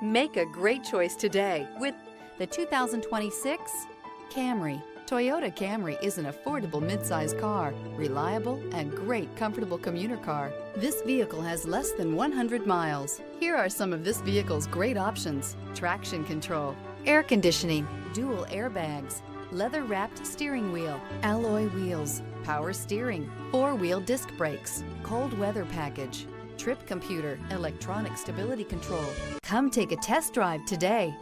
Make a great choice today with the 2026 Camry. Toyota Camry is an affordable midsize car, reliable and great comfortable commuter car. This vehicle has less than 100 miles. Here are some of this vehicle's great options: traction control, air conditioning, dual airbags, leather-wrapped steering wheel, alloy wheels, power steering, four-wheel disc brakes, cold weather package, trip computer, electronic stability control. Come take a test drive today.